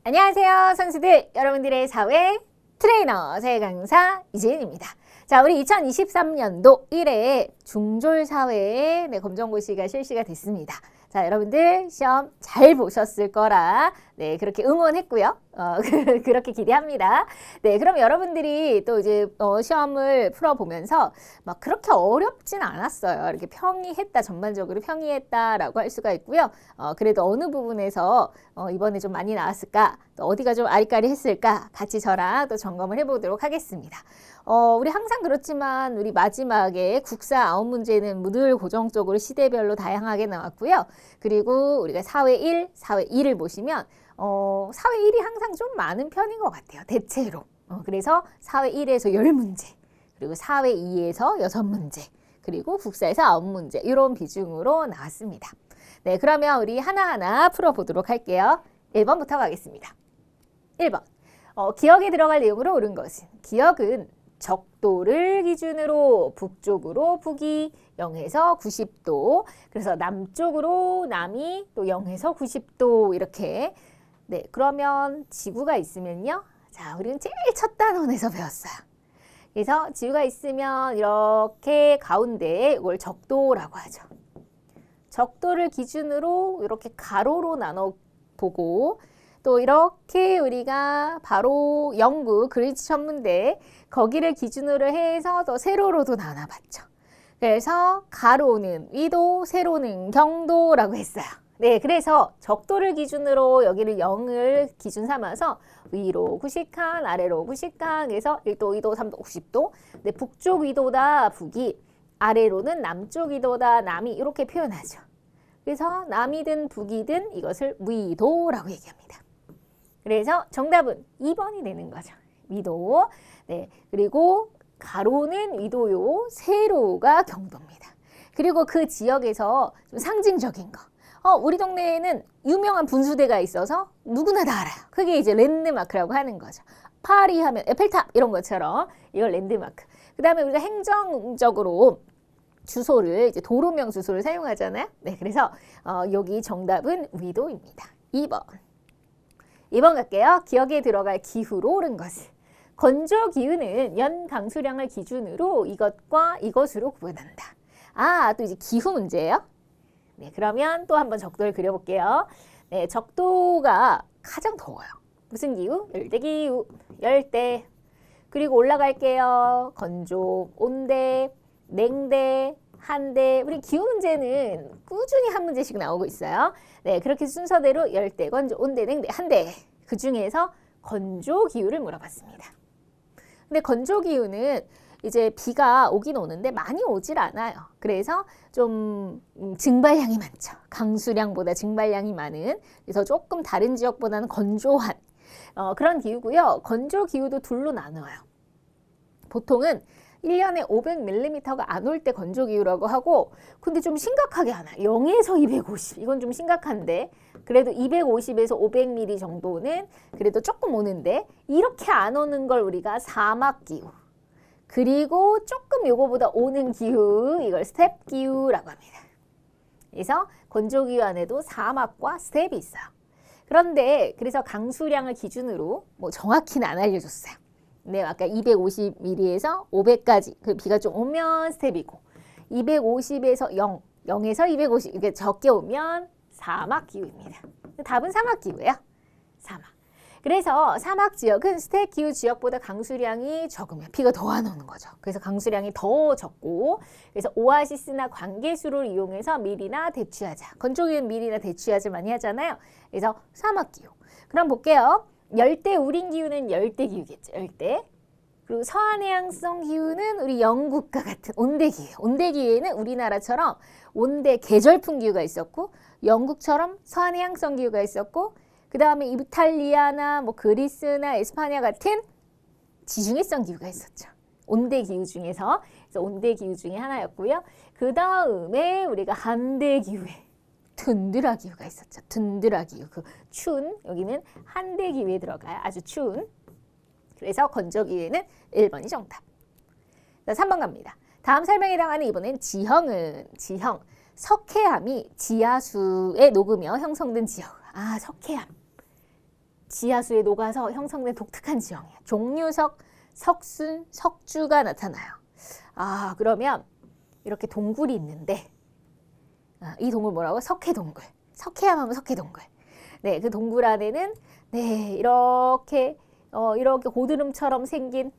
안녕하세요 선수들, 여러분들의 사회 트레이너 사회강사 이재은입니다. 자, 우리 2023년도 1회 중졸사회의 검정고시가 실시가 됐습니다. 자, 여러분들 시험 잘 보셨을 거라 그렇게 응원했고요. 그렇게 기대합니다. 네, 그럼 여러분들이 또 이제 시험을 풀어보면서 막 그렇게 어렵진 않았어요. 이렇게 평이했다, 전반적으로 평이했다라고 할 수가 있고요. 그래도 어느 부분에서 이번에 좀 많이 나왔을까, 또 어디가 좀 아리까리했을까 같이 저랑 또 점검을 해보도록 하겠습니다. 우리 항상 그렇지만 우리 마지막에 국사 9문제는 늘 고정적으로 시대별로 다양하게 나왔고요. 그리고 우리가 사회 1, 사회 2를 보시면 사회 1이 항상 좀 많은 편인 것 같아요. 대체로. 그래서 사회 1에서 10문제, 그리고 사회 2에서 6문제, 그리고 국사에서 9문제 이런 비중으로 나왔습니다. 네, 그러면 우리 하나하나 풀어보도록 할게요. 1번부터 가겠습니다. 1번. 기억에 들어갈 내용으로 옳은 것은, 기억은 적도를 기준으로 북쪽으로 북이 0에서 90도, 그래서 남쪽으로 남이 또 0에서 90도 이렇게. 네, 그러면 지구가 있으면요. 자, 우리는 제일 첫 단원에서 배웠어요. 그래서 지구가 있으면 이렇게 가운데에 이걸 적도라고 하죠. 적도를 기준으로 이렇게 가로로 나눠 보고, 또 이렇게 우리가 바로 영국 그리스 천문대 거기를 기준으로 해서 또 세로로도 나눠봤죠. 그래서 가로는 위도, 세로는 경도라고 했어요. 네, 그래서 적도를 기준으로 여기를 0을 기준 삼아서 위로 90칸, 아래로 90칸 해서 1도, 2도, 3도, 90도. 네, 북쪽 위도다 북이, 아래로는 남쪽 위도다 남이 이렇게 표현하죠. 그래서 남이든 북이든 이것을 위도라고 얘기합니다. 그래서 정답은 2번이 되는 거죠. 위도. 네, 그리고 가로는 위도요, 세로가 경도입니다. 그리고 그 지역에서 좀 상징적인 거. 우리 동네에는 유명한 분수대가 있어서 누구나 다 알아요. 그게 이제 랜드마크라고 하는 거죠. 파리 하면 에펠탑 이런 것처럼 이걸 랜드마크. 그 다음에 우리가 행정적으로 주소를 이제 도로명 주소를 사용하잖아요. 네, 그래서 여기 정답은 위도입니다. 2번. 2번 갈게요. 기억에 들어갈 기후로 옳은 것을. 건조 기후는 연 강수량을 기준으로 이것과 이것으로 구분한다. 또 이제 기후 문제예요. 네, 그러면 또 한번 적도를 그려볼게요. 네, 적도가 가장 더워요. 무슨 기후? 열대 기후, 열대. 그리고 올라갈게요. 건조, 온대, 냉대, 한대. 우리 기후 문제는 꾸준히 한 문제씩 나오고 있어요. 네, 그렇게 순서대로 열대, 건조, 온대, 냉대, 한대. 그 중에서 건조 기후를 물어봤습니다. 근데 건조 기후는 이제 비가 오긴 오는데 많이 오질 않아요. 그래서 좀 증발량이 많죠. 강수량보다 증발량이 많은. 그래서 조금 다른 지역보다는 건조한 그런 기후고요. 건조 기후도 둘로 나눠요. 보통은 1년에 500mm가 안 올 때 건조기후라고 하고, 근데 좀 심각하게 하나 0에서 250, 이건 좀 심각한데, 그래도 250에서 500mm 정도는 그래도 조금 오는데, 이렇게 안 오는 걸 우리가 사막기후, 그리고 조금 요거보다 오는 기후, 이걸 스텝기후라고 합니다. 그래서 건조기후 안에도 사막과 스텝이 있어요. 그런데 그래서 강수량을 기준으로 뭐 정확히는 안 알려줬어요. 네, 아까 250mm에서 500까지 그 비가 좀 오면 스텝이고, 250에서 0, 0에서 250 이렇게 적게 오면 사막기후입니다. 답은 사막기후예요. 사막. 그래서 사막 지역은 스텝 기후 지역보다 강수량이 적으면 비가 더 안 오는 거죠. 그래서 강수량이 더 적고, 그래서 오아시스나 관계수를 이용해서 밀이나 대취하자. 건조기후는 밀이나 대취하자 많이 하잖아요. 그래서 사막기후. 그럼 볼게요. 열대 우림 기후는 열대 기후겠죠. 열대. 그리고 서한해양성 기후는 우리 영국과 같은 온대 기후. 온대 기후에는 우리나라처럼 온대 계절풍 기후가 있었고, 영국처럼 서한해양성 기후가 있었고, 그 다음에 이탈리아나 뭐 그리스나 에스파냐 같은 지중해성 기후가 있었죠. 온대 기후 중에서. 그래서 온대 기후 중에 하나였고요. 그 다음에 우리가 한대 기후에 툰드라 기후가 있었죠. 툰드라 기후. 그 추운, 여기는 한대 기후에 들어가요. 아주 추운. 그래서 건조 기후에는 1번이 정답. 자, 3번 갑니다. 다음 설명에 해당하는 이번엔 지형은, 지형. 석회암이 지하수에 녹으며 형성된 지역. 석회암. 지하수에 녹아서 형성된 독특한 지형이에요. 종류석, 석순, 석주가 나타나요. 아, 그러면 이렇게 동굴이 있는데 이 동굴 뭐라고? 석회동굴. 석회암 하면 석회동굴. 네, 그 동굴 안에는 네, 이렇게 고드름처럼 생긴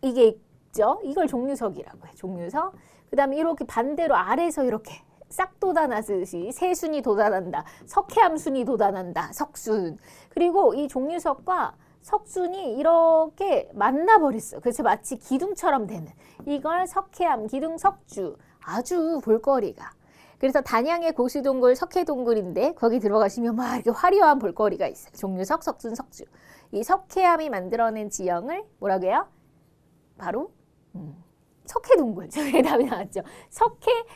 이게 있죠. 이걸 종류석이라고 해요. 종류석. 그 다음에 이렇게 반대로 아래에서 이렇게 싹 돋아나듯이 새순이 돋아난다. 석회암순이 돋아난다. 석순. 그리고 이 종류석과 석순이 이렇게 만나버렸어. 그래서 마치 기둥처럼 되는. 이걸 석회암, 기둥, 석주. 아주 볼거리가. 그래서 단양의 고수동굴, 석회동굴인데 거기 들어가시면 막 이렇게 화려한 볼거리가 있어요. 종류석, 석순, 석주. 이 석회암이 만들어낸 지형을 뭐라고 해요? 바로 석회동굴. 저기 답이 나왔죠.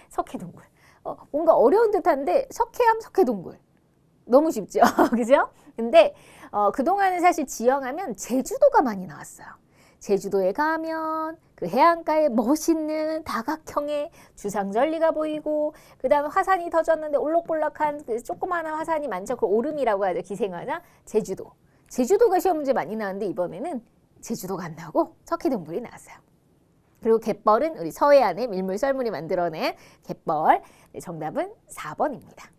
석회동굴. 뭔가 어려운 듯한데 석회암, 석회동굴. 너무 쉽죠? 그죠? 근데 그동안은 사실 지형하면 제주도가 많이 나왔어요. 제주도에 가면 그 해안가에 멋있는 다각형의 주상절리가 보이고 그 다음에 화산이 터졌는데 올록볼록한 그 조그마한 화산이 많죠. 그 오름이라고 하죠. 기생화나 제주도. 제주도가 시험 문제 많이 나왔는데 이번에는 제주도가 안 나오고 석회동굴이 나왔어요. 그리고 갯벌은 우리 서해안의 밀물 썰물이 만들어낸 갯벌. 네, 정답은 4번입니다.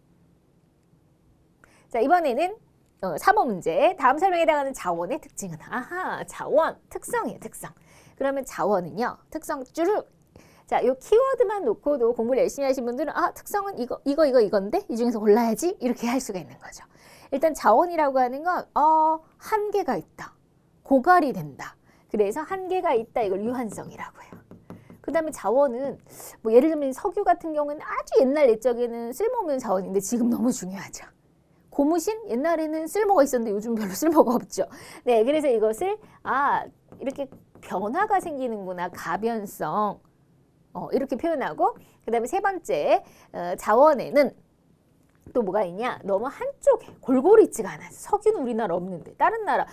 자, 이번에는 3번 문제. 다음 설명에 해당하는 자원의 특징은? 아하, 자원, 특성이에요, 특성. 그러면 자원은요, 특성 쭈룩. 자, 이 키워드만 놓고도 공부를 열심히 하신 분들은 특성은 이건데 이 중에서 골라야지 이렇게 할 수가 있는 거죠. 일단 자원이라고 하는 건 한계가 있다. 고갈이 된다. 그래서 한계가 있다. 이걸 유한성이라고 해요. 그 다음에 자원은 뭐 예를 들면 석유 같은 경우는 아주 옛날 옛적에는 쓸모없는 자원인데 지금 너무 중요하죠. 고무신? 옛날에는 쓸모가 있었는데 요즘 별로 쓸모가 없죠. 네, 그래서 이것을 이렇게 변화가 생기는구나. 가변성. 이렇게 표현하고 그 다음에 세 번째 자원에는 또 뭐가 있냐? 너무 한쪽에 골고루 있지가 않아요. 석유는 우리나라 없는데 다른 나라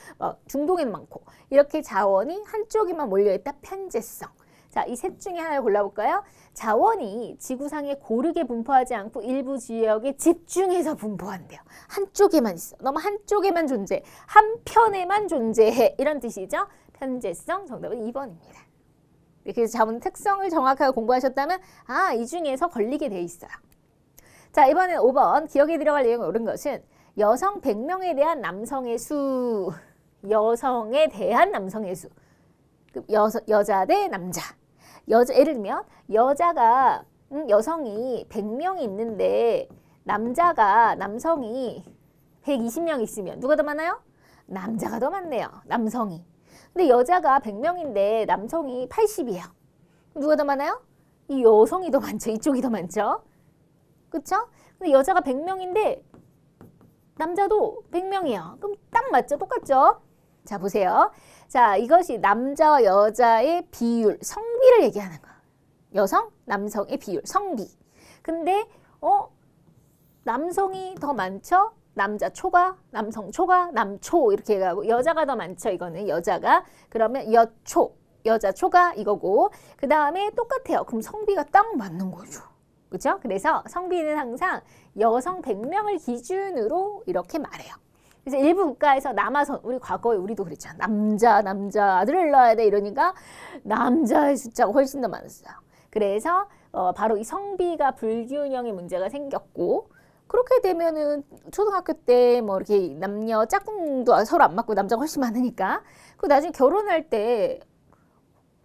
중동에는 많고 이렇게 자원이 한쪽에만 몰려있다. 편재성. 자, 이 셋 중에 하나를 골라볼까요? 자원이 지구상에 고르게 분포하지 않고 일부 지역에 집중해서 분포한대요. 한쪽에만 있어. 너무 한쪽에만 존재. 한편에만 존재해. 이런 뜻이죠. 편재성. 정답은 2번입니다. 그래서 자원 특성을 정확하게 공부하셨다면 이 중에서 걸리게 돼 있어요. 자, 이번엔 5번. 기억에 들어갈 내용이 옳은 것은 여성 100명에 대한 남성의 수. 여성에 대한 남성의 수. 여자 대 남자. 예를 들면 여자가 여성이 100명이 있는데 남성이 120명 있으면 누가 더 많아요? 남자가 더 많네요. 남성이. 근데 여자가 100명인데 남성이 80이에요. 누가 더 많아요? 이 여성이 더 많죠. 이쪽이 더 많죠. 그쵸? 근데 여자가 100명인데 남자도 100명이에요. 그럼 딱 맞죠? 똑같죠? 자, 보세요. 자, 이것이 남자와 여자의 비율, 성비를 얘기하는 거야. 여성, 남성의 비율, 성비. 근데 남성이 더 많죠? 남자 초과, 남성 초과, 남초 이렇게 해가고 여자가 더 많죠? 이거는 여자가. 그러면 여초, 여자 초과 이거고 그 다음에 똑같아요. 그럼 성비가 딱 맞는 거죠. 그렇죠? 그래서 성비는 항상 여성 100명을 기준으로 이렇게 말해요. 그래서 일부 국가에서 남아선 우리 과거에 우리도 그랬잖아. 남자 아들을 낳아야 돼 이러니까 남자의 숫자가 훨씬 더 많았어요. 그래서 바로 이 성비가 불균형의 문제가 생겼고 그렇게 되면은 초등학교 때 뭐 이렇게 남녀 짝꿍도 서로 안 맞고 남자가 훨씬 많으니까 그 나중에 결혼할 때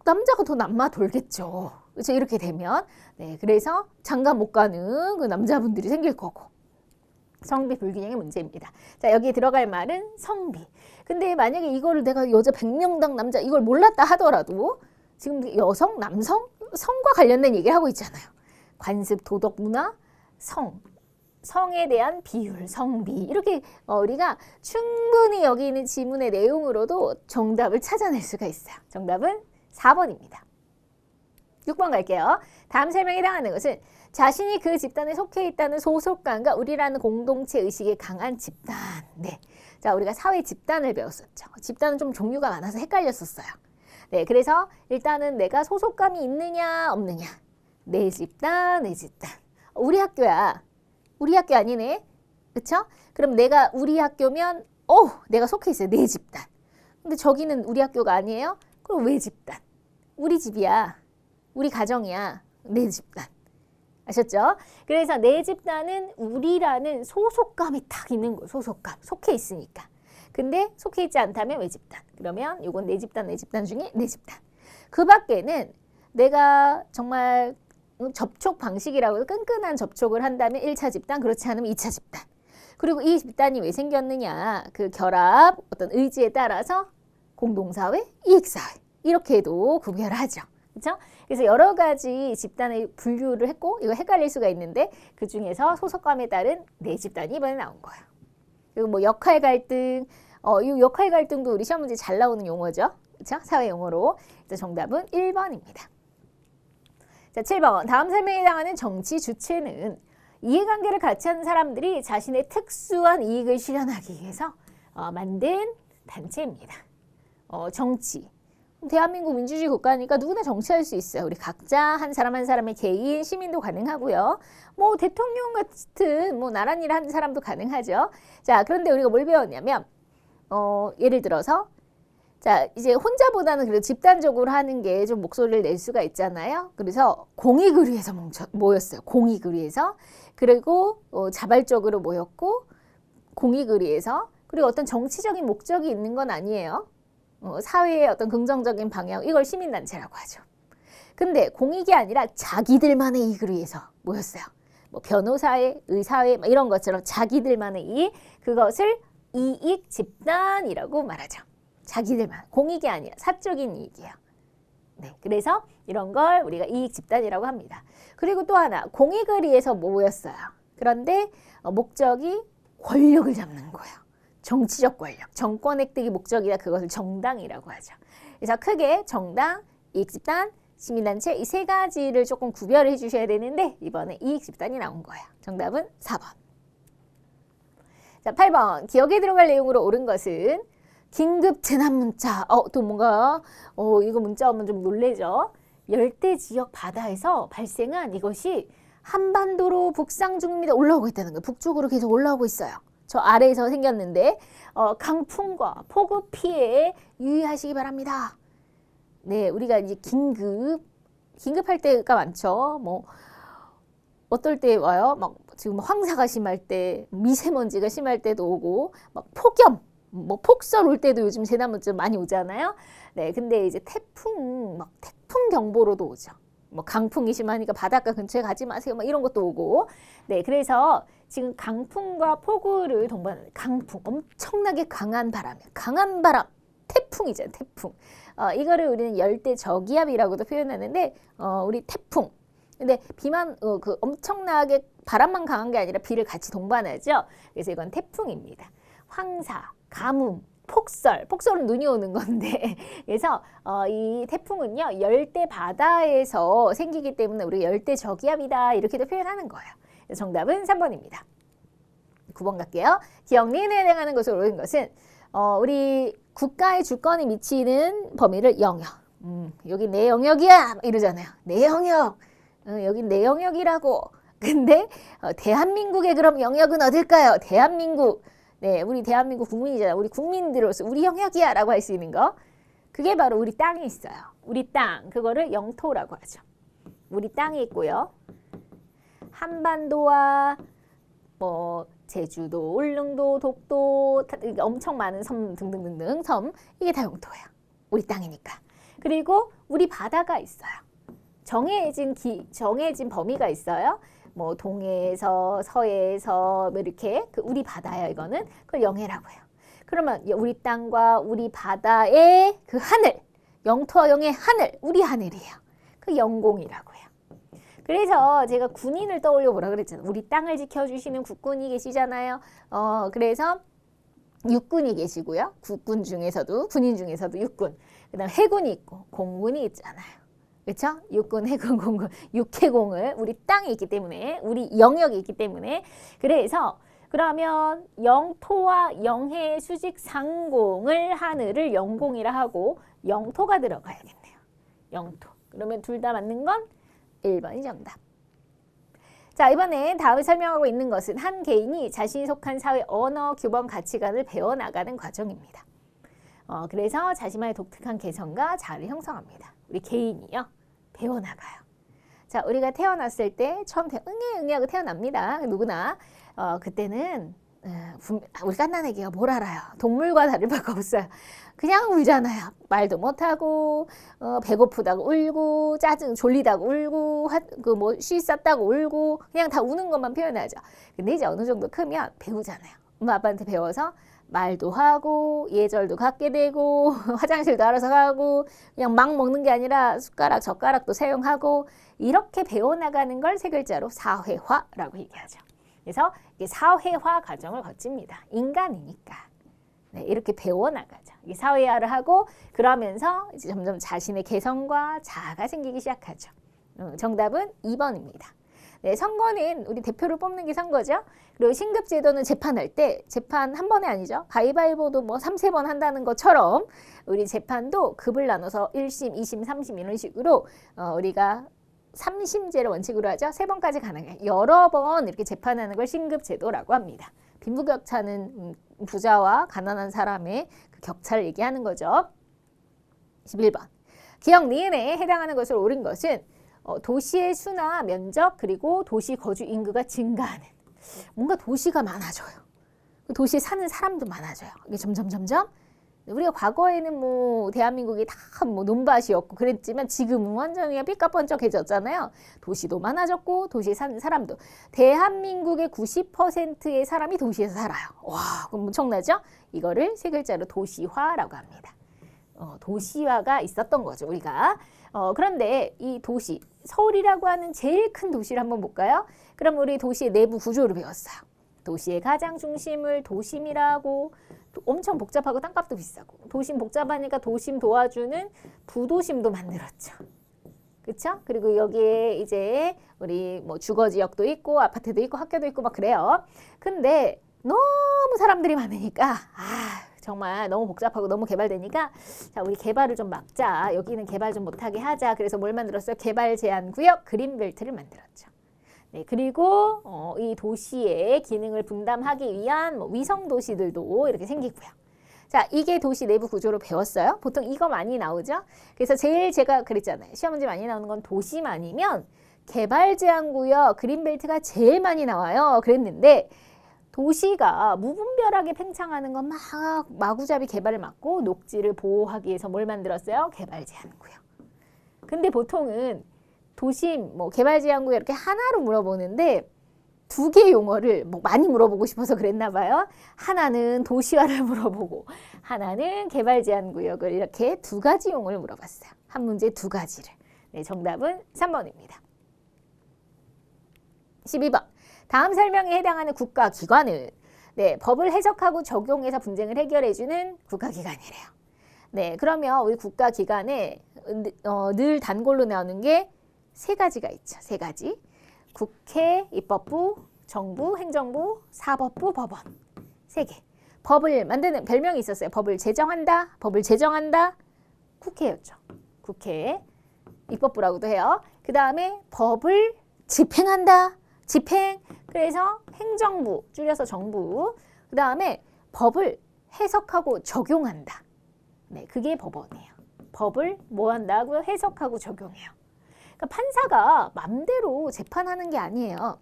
남자가 더 남아 돌겠죠. 그렇죠? 이렇게 되면 네, 그래서 장가 못 가는 그 남자분들이 생길 거고. 성비 불균형의 문제입니다. 자, 여기에 들어갈 말은 성비. 근데 만약에 이거를 내가 여자 100명당 남자 이걸 몰랐다 하더라도 지금 여성, 남성, 성과 관련된 얘기를 하고 있잖아요. 관습, 도덕, 문화, 성에 대한 비율, 성비 이렇게 우리가 충분히 여기 있는 지문의 내용으로도 정답을 찾아낼 수가 있어요. 정답은 4번입니다. 6번 갈게요. 다음 설명에 해당하는 것은 자신이 그 집단에 속해 있다는 소속감과 우리라는 공동체 의식이 강한 집단. 네. 자, 우리가 사회 집단을 배웠었죠. 집단은 좀 종류가 많아서 헷갈렸었어요. 네, 그래서 일단은 내가 소속감이 있느냐 없느냐. 내 집단, 내 집단. 우리 학교야. 우리 학교 아니네. 그쵸? 그럼 내가 우리 학교면 내가 속해 있어요. 내 집단. 근데 저기는 우리 학교가 아니에요? 그럼 왜 집단? 우리 집이야. 우리 가정이야. 내 집단. 아셨죠? 그래서 내 집단은 우리라는 소속감이 딱 있는 거예요. 소속감. 속해 있으니까. 근데 속해 있지 않다면 왜 집단? 그러면 이건 내 집단 중에 내 집단. 그 밖에는 내가 정말 접촉 방식이라고 해서 끈끈한 접촉을 한다면 1차 집단, 그렇지 않으면 2차 집단. 그리고 이 집단이 왜 생겼느냐? 그 결합, 어떤 의지에 따라서 공동사회, 이익사회. 이렇게도 구별하죠. 그렇죠? 그래서 여러 가지 집단의 분류를 했고 이거 헷갈릴 수가 있는데 그 중에서 소속감에 따른 네 집단이 이번에 나온 거예요. 그리고 뭐 역할 갈등, 이 역할 갈등도 우리 시험 문제 잘 나오는 용어죠. 그렇죠? 사회 용어로. 정답은 1번입니다. 자, 7번. 다음 설명에 해당하는 정치 주체는 이해관계를 같이 하는 사람들이 자신의 특수한 이익을 실현하기 위해서 만든 단체입니다. 정치. 대한민국 민주주의 국가니까 누구나 정치할 수 있어요. 우리 각자 한 사람 한 사람의 개인, 시민도 가능하고요. 뭐 대통령 같은 뭐 나란 일 하는 사람도 가능하죠. 자, 그런데 우리가 뭘 배웠냐면 예를 들어서 자, 이제 혼자보다는 그래도 집단적으로 하는 게 좀 목소리를 낼 수가 있잖아요. 그래서 공익을 위해서 모였어요. 공익을 위해서. 그리고 자발적으로 모였고 공익을 위해서. 그리고 어떤 정치적인 목적이 있는 건 아니에요. 사회의 어떤 긍정적인 방향, 이걸 시민단체라고 하죠. 근데 공익이 아니라 자기들만의 이익을 위해서 모였어요. 뭐 변호사회, 의사회 이런 것처럼 자기들만의 이익, 그것을 이익 집단이라고 말하죠. 자기들만, 공익이 아니라 사적인 이익이에요. 네, 그래서 이런 걸 우리가 이익 집단이라고 합니다. 그리고 또 하나, 공익을 위해서 모였어요. 그런데 목적이 권력을 잡는 거예요. 정치적 권력, 정권 획득이 목적이라 그것을 정당이라고 하죠. 그래서 크게 정당, 이익집단, 시민단체 이 세 가지를 조금 구별해 주셔야 되는데 이번에 이익집단이 나온 거예요. 정답은 4번. 자, 8번. 기억에 들어갈 내용으로 옳은 것은 긴급 재난 문자. 또 뭔가 이거 문자 오면 좀 놀래죠. 열대 지역 바다에서 발생한 이것이 한반도로 북상 중입니다. 올라오고 있다는 거예요. 북쪽으로 계속 올라오고 있어요. 저 아래에서 생겼는데 강풍과 폭우 피해에 유의하시기 바랍니다. 네, 우리가 이제 긴급할 때가 많죠. 뭐 어떨 때 와요? 막 지금 황사가 심할 때, 미세먼지가 심할 때도 오고, 막 폭염, 뭐 폭설 올 때도 요즘 재난문자 많이 오잖아요. 네, 근데 이제 태풍 경보로도 오죠. 뭐 강풍이 심하니까 바닷가 근처에 가지 마세요. 막 이런 것도 오고. 네, 그래서 지금 강풍과 폭우를 동반하는 강풍, 엄청나게 강한 바람, 태풍이잖아요, 태풍. 이거를 우리는 열대 저기압이라고도 표현하는데, 우리 태풍. 근데 비만, 엄청나게 바람만 강한 게 아니라 비를 같이 동반하죠. 그래서 이건 태풍입니다. 황사, 가뭄, 폭설은 눈이 오는 건데 그래서 이 태풍은요 열대 바다에서 생기기 때문에 우리가 열대 저기압이다 이렇게도 표현하는 거예요. 정답은 3번입니다. 9번 갈게요. 기억 니은에 해당하는 것으로 옳은 것은 우리 국가의 주권이 미치는 범위를 영역. 여기 내 영역이야 이러잖아요. 내 영역. 여기 내 영역이라고. 근데 대한민국의 그럼 영역은 어딜까요? 대한민국. 네, 우리 대한민국 국민이잖아요. 우리 국민들로서 우리 영역이야 라고 할 수 있는 거. 그게 바로 우리 땅이 있어요. 우리 땅, 그거를 영토라고 하죠. 우리 땅이 있고요. 한반도와 뭐 제주도, 울릉도, 독도, 엄청 많은 섬 등등등등 섬, 이게 다 영토예요. 우리 땅이니까. 그리고 우리 바다가 있어요. 정해진 범위가 있어요. 뭐 동해에서 서해에서 뭐 이렇게 우리 바다예요. 이거는 그걸 영해라고 해요. 그러면 우리 땅과 우리 바다의 그 하늘, 영토와 영의 하늘, 우리 하늘이에요. 그 영공이라고 해요. 그래서 제가 군인을 떠올려 보라 그랬잖아요. 우리 땅을 지켜주시는 국군이 계시잖아요. 그래서 육군이 계시고요. 군인 중에서도 육군. 그다음 해군이 있고 공군이 있잖아요. 그렇죠? 육군, 해군, 공군, 육해공을 우리 땅이 있기 때문에 우리 영역이 있기 때문에 그래서 그러면 영토와 영해 수직 상공을 하늘을 영공이라 하고 영토가 들어가야겠네요. 영토. 그러면 둘 다 맞는 건 1번이 정답. 자, 이번에 다음에 설명하고 있는 것은 한 개인이 자신이 속한 사회 언어, 규범, 가치관을 배워나가는 과정입니다. 그래서 자신만의 독특한 개성과 자아를 형성합니다. 우리 개인이요. 배워나가요. 자, 우리가 태어났을 때 처음 응애 하고 태어납니다. 누구나. 그때는 우리 갓난아기가 뭘 알아요. 동물과 다를 바가 없어요. 그냥 울잖아요. 말도 못하고 배고프다고 울고 졸리다고 울고 쉬 쌌다고 울고 그냥 다 우는 것만 표현하죠. 근데 이제 어느 정도 크면 배우잖아요. 엄마 아빠한테 배워서 말도 하고 예절도 갖게 되고 화장실도 알아서 가고 그냥 막 먹는 게 아니라 숟가락 젓가락도 사용하고 이렇게 배워나가는 걸 세 글자로 사회화라고 얘기하죠. 그래서 이게 사회화 과정을 거칩니다. 인간이니까. 네, 이렇게 배워나가죠. 이게 사회화를 하고 그러면서 이제 점점 자신의 개성과 자아가 생기기 시작하죠. 정답은 2번입니다. 네, 선거는 우리 대표를 뽑는 게 선거죠. 그리고 신급제도는 재판할 때 재판 한 번에 아니죠. 가위바위보도 뭐 3~4번 한다는 것처럼 우리 재판도 급을 나눠서 1심, 2심, 3심 이런 식으로 우리가 3심제를 원칙으로 하죠. 3번까지 가능해요. 여러 번 이렇게 재판하는 걸 신급제도라고 합니다. 빈부격차는 부자와 가난한 사람의 그 격차를 얘기하는 거죠. 11번. 기역 니은에 해당하는 것으로 옳은 것은 도시의 수나 면적 그리고 도시 거주 인구가 증가하는 뭔가 도시가 많아져요. 도시에 사는 사람도 많아져요. 이게 점점 우리가 과거에는 뭐 대한민국이 다 뭐 논밭이었고 그랬지만 지금은 완전히 그냥 삐까뻔쩍해졌잖아요. 도시도 많아졌고 도시에 사는 사람도 대한민국의 90%의 사람이 도시에서 살아요. 와, 그럼 엄청나죠? 이거를 세 글자로 도시화라고 합니다. 도시화가 있었던 거죠, 우리가. 그런데 이 도시, 서울이라고 하는 제일 큰 도시를 한번 볼까요? 그럼 우리 도시의 내부 구조를 배웠어요. 도시의 가장 중심을 도심이라고 엄청 복잡하고 땅값도 비싸고 도심 복잡하니까 도심 도와주는 부도심도 만들었죠. 그렇죠? 그리고 여기에 이제 우리 뭐 주거 지역도 있고 아파트도 있고 학교도 있고 막 그래요. 근데 너무 사람들이 많으니까 정말 너무 복잡하고 너무 개발되니까 자, 우리 개발을 좀 막자. 여기는 개발 좀 못하게 하자. 그래서 뭘 만들었어요? 개발 제한 구역 그린벨트를 만들었죠. 네, 그리고 이 도시의 기능을 분담하기 위한 뭐 위성 도시들도 이렇게 생기고요. 자, 이게 도시 내부 구조로 배웠어요. 보통 이거 많이 나오죠. 그래서 제일 제가 그랬잖아요. 시험 문제 많이 나오는 건 도시만이면 개발 제한 구역 그린벨트가 제일 많이 나와요. 그랬는데 도시가 무분별하게 팽창하는 건 막 마구잡이 개발을 막고 녹지를 보호하기 위해서 뭘 만들었어요? 개발 제한 구역. 근데 보통은 도심, 뭐 개발 제한 구역 이렇게 하나로 물어보는데 두 개의 용어를 뭐 많이 물어보고 싶어서 그랬나 봐요. 하나는 도시화를 물어보고 하나는 개발 제한 구역을 이렇게 두 가지 용어를 물어봤어요. 한 문제 두 가지를. 네, 정답은 3번입니다. 12번. 다음 설명에 해당하는 국가기관은 네, 법을 해석하고 적용해서 분쟁을 해결해주는 국가기관이래요. 네, 그러면 우리 국가기관에 늘 단골로 나오는 게 세 가지가 있죠. 세 가지. 국회, 입법부, 정부, 행정부, 사법부, 법원. 세 개. 법을 만드는 별명이 있었어요. 법을 제정한다. 법을 제정한다. 국회였죠. 국회. 입법부라고도 해요. 그 다음에 법을 집행한다. 집행. 그래서 행정부, 줄여서 정부. 그 다음에 법을 해석하고 적용한다. 네, 그게 법원이에요. 법을 뭐 한다고요? 해석하고 적용해요. 그러니까 판사가 맘대로 재판하는 게 아니에요.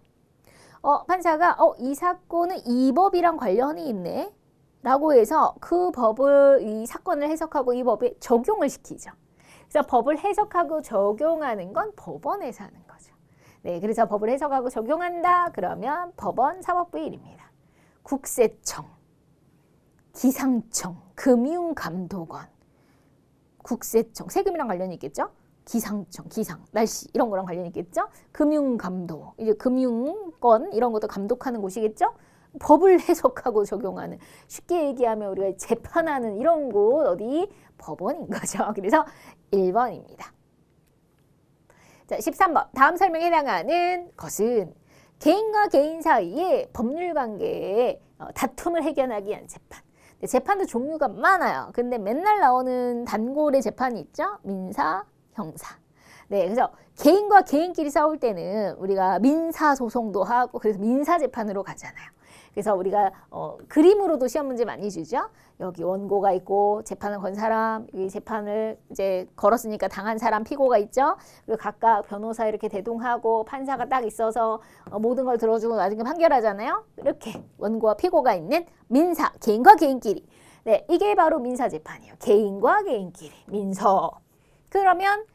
판사가 이 사건은 이 법이랑 관련이 있네 라고 해서 그 법을 이 사건을 해석하고 이 법에 적용을 시키죠. 그래서 법을 해석하고 적용하는 건 법원에서 하는 거죠. 네, 그래서 법을 해석하고 적용한다 그러면 법원 사법부의 일입니다. 국세청, 기상청, 금융감독원, 국세청, 세금이랑 관련이 있겠죠? 기상청, 기상, 날씨 이런 거랑 관련이 있겠죠? 금융감독, 이제 금융권 이런 것도 감독하는 곳이겠죠? 법을 해석하고 적용하는, 쉽게 얘기하면 우리가 재판하는 이런 곳 어디? 법원인 거죠. 그래서 1번입니다. 자, 13번. 다음 설명에 해당하는 것은 개인과 개인 사이의 법률 관계에 다툼을 해결하기 위한 재판. 재판도 종류가 많아요. 근데 맨날 나오는 단골의 재판이 있죠? 민사, 형사. 네, 그래서 개인과 개인끼리 싸울 때는 우리가 민사소송도 하고 그래서 민사재판으로 가잖아요. 그래서 우리가 그림으로도 시험 문제 많이 주죠. 여기 원고가 있고 재판을 건 사람, 여기 재판을 이제 걸었으니까 당한 사람 피고가 있죠. 그리고 각각 변호사 이렇게 대동하고 판사가 딱 있어서 모든 걸 들어주고 나중에 판결하잖아요. 이렇게 원고와 피고가 있는 민사, 개인과 개인끼리. 네, 이게 바로 민사재판이에요. 개인과 개인끼리, 민서. 그러면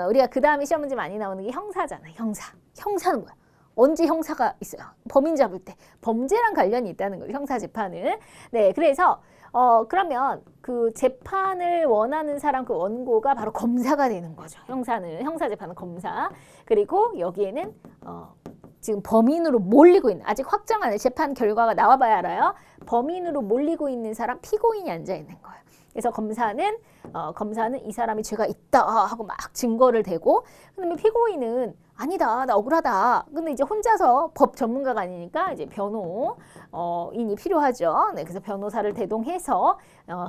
우리가 그 다음에 시험 문제 많이 나오는 게 형사잖아요. 형사. 형사는 뭐야? 언제 형사가 있어요? 범인 잡을 때. 범죄랑 관련이 있다는 거죠. 형사재판은. 네, 그래서 그러면 그 재판을 원하는 사람 그 원고가 바로 검사가 되는 거죠. 형사재판은 검사. 그리고 여기에는 지금 범인으로 몰리고 있는, 아직 확정 안 해. 재판 결과가 나와봐야 알아요. 범인으로 몰리고 있는 사람, 피고인이 앉아 있는 거예요. 그래서 검사는 이 사람이 죄가 있다 하고 막 증거를 대고, 그다음에 피고인은 아니다, 나 억울하다. 근데 이제 혼자서 법 전문가가 아니니까 이제 변호인이 필요하죠. 네, 그래서 변호사를 대동해서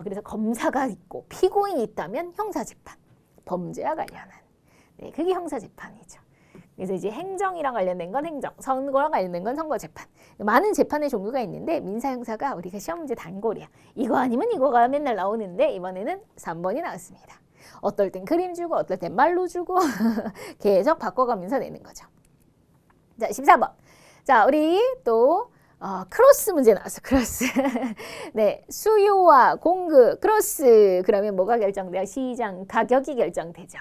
그래서 검사가 있고 피고인이 있다면 형사재판, 범죄와 관련한. 네, 그게 형사재판이죠. 그래서 이제 행정이랑 관련된 건 행정, 선거랑 관련된 건 선거재판. 많은 재판의 종류가 있는데 민사 형사가 우리가 시험 문제 단골이야. 이거 아니면 이거가 맨날 나오는데 이번에는 3번이 나왔습니다. 어떨 땐 그림 주고 어떨 땐 말로 주고 계속 바꿔가면서 내는 거죠. 자, 14번. 자, 우리 또 크로스 문제 나왔어. 크로스. 네, 수요와 공급 크로스. 그러면 뭐가 결정돼요? 시장 가격이 결정되죠.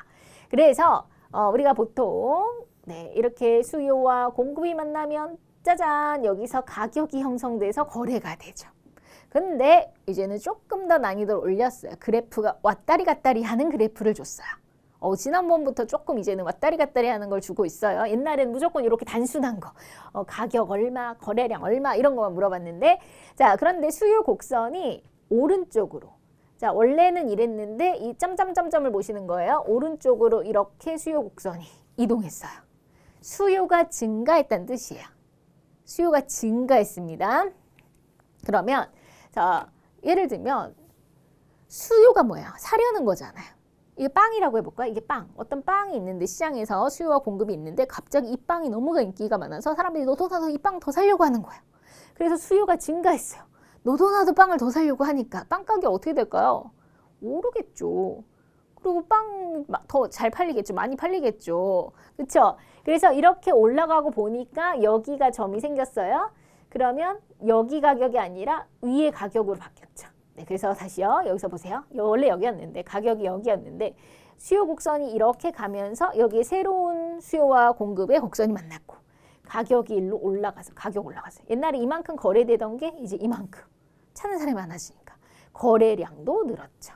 그래서 우리가 보통 네, 이렇게 수요와 공급이 만나면 짜잔 여기서 가격이 형성돼서 거래가 되죠. 근데 이제는 조금 더 난이도를 올렸어요. 그래프가 왔다리 갔다리 하는 그래프를 줬어요. 지난번부터 조금 이제는 왔다리 갔다리 하는 걸 주고 있어요. 옛날에는 무조건 이렇게 단순한 거, 가격 얼마, 거래량 얼마 이런 것만 물어봤는데, 자, 그런데 수요 곡선이 오른쪽으로, 자, 원래는 이랬는데 이 점점점점을 보시는 거예요. 오른쪽으로 이렇게 수요 곡선이 이동했어요. 수요가 증가했다는 뜻이에요. 수요가 증가했습니다. 그러면 자, 예를 들면 수요가 뭐예요? 사려는 거잖아요. 이게 빵이라고 해볼까? 이게 빵. 어떤 빵이 있는데 시장에서 수요와 공급이 있는데 갑자기 이 빵이 너무 인기가 많아서 사람들이 너도 나도 이 빵 더 사려고 하는 거예요. 그래서 수요가 증가했어요. 너도 나도 빵을 더 사려고 하니까 빵 가격이 어떻게 될까요? 오르겠죠. 그리고 빵 더 잘 팔리겠죠. 많이 팔리겠죠. 그렇죠? 그래서 이렇게 올라가고 보니까 여기가 점이 생겼어요. 그러면 여기 가격이 아니라 위의 가격으로 바뀌었죠. 네, 그래서 다시요. 여기서 보세요. 원래 여기였는데 가격이 여기였는데 수요 곡선이 이렇게 가면서 여기에 새로운 수요와 공급의 곡선이 만났고 가격이 일로 올라가서 가격 올라갔어요. 옛날에 이만큼 거래되던 게 이제 이만큼 찾는 사람이 많아지니까 거래량도 늘었죠.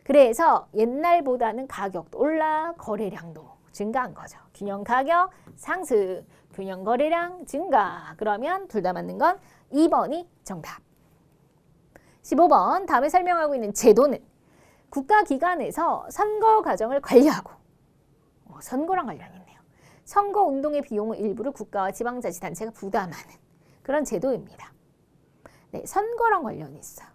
그래서 옛날보다는 가격도 올라 거래량도 증가한 거죠. 균형 가격 상승, 균형 거래량 증가. 그러면 둘 다 맞는 건 2번이 정답. 15번 다음에 설명하고 있는 제도는 국가기관에서 선거 과정을 관리하고 선거랑 관련이 있네요. 선거운동의 비용의 일부를 국가와 지방자치단체가 부담하는 그런 제도입니다. 네, 선거랑 관련이 있어요.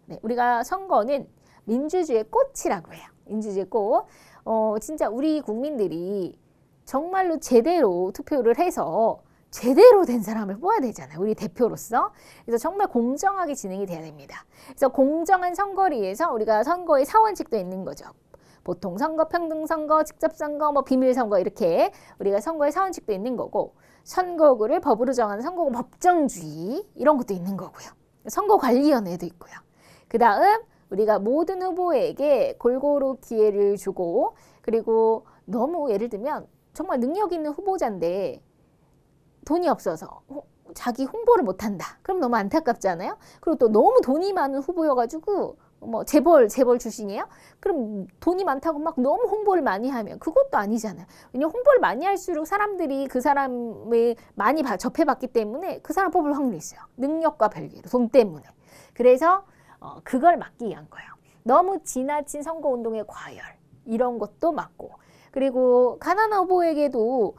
네, 우리가 선거는 민주주의의 꽃이라고 해요. 민주주의의 꽃. 진짜 우리 국민들이 정말로 제대로 투표를 해서 제대로 된 사람을 뽑아야 되잖아요. 우리 대표로서. 그래서 정말 공정하게 진행이 돼야 됩니다. 그래서 공정한 선거를 위해서 우리가 선거의 사원칙도 있는 거죠. 보통 선거, 평등 선거, 직접 선거, 비밀 선거 이렇게 우리가 선거의 사원칙도 있는 거고 선거구를 법으로 정하는 선거구 법정주의 이런 것도 있는 거고요. 선거관리위원회도 있고요. 그 다음 우리가 모든 후보에게 골고루 기회를 주고 그리고 너무 예를 들면 정말 능력 있는 후보자인데 돈이 없어서 자기 홍보를 못한다. 그럼 너무 안타깝잖아요. 그리고 또 너무 돈이 많은 후보여가지고 재벌 출신이에요. 그럼 돈이 많다고 막 너무 홍보를 많이 하면 그것도 아니잖아요. 왜냐면 홍보를 많이 할수록 사람들이 그 사람을 많이 접해봤기 때문에 그 사람 뽑을 확률이 있어요. 능력과 별개로 돈 때문에. 그래서 그걸 막기 위한 거예요. 너무 지나친 선거운동의 과열 이런 것도 막고 그리고 가난한 후보에게도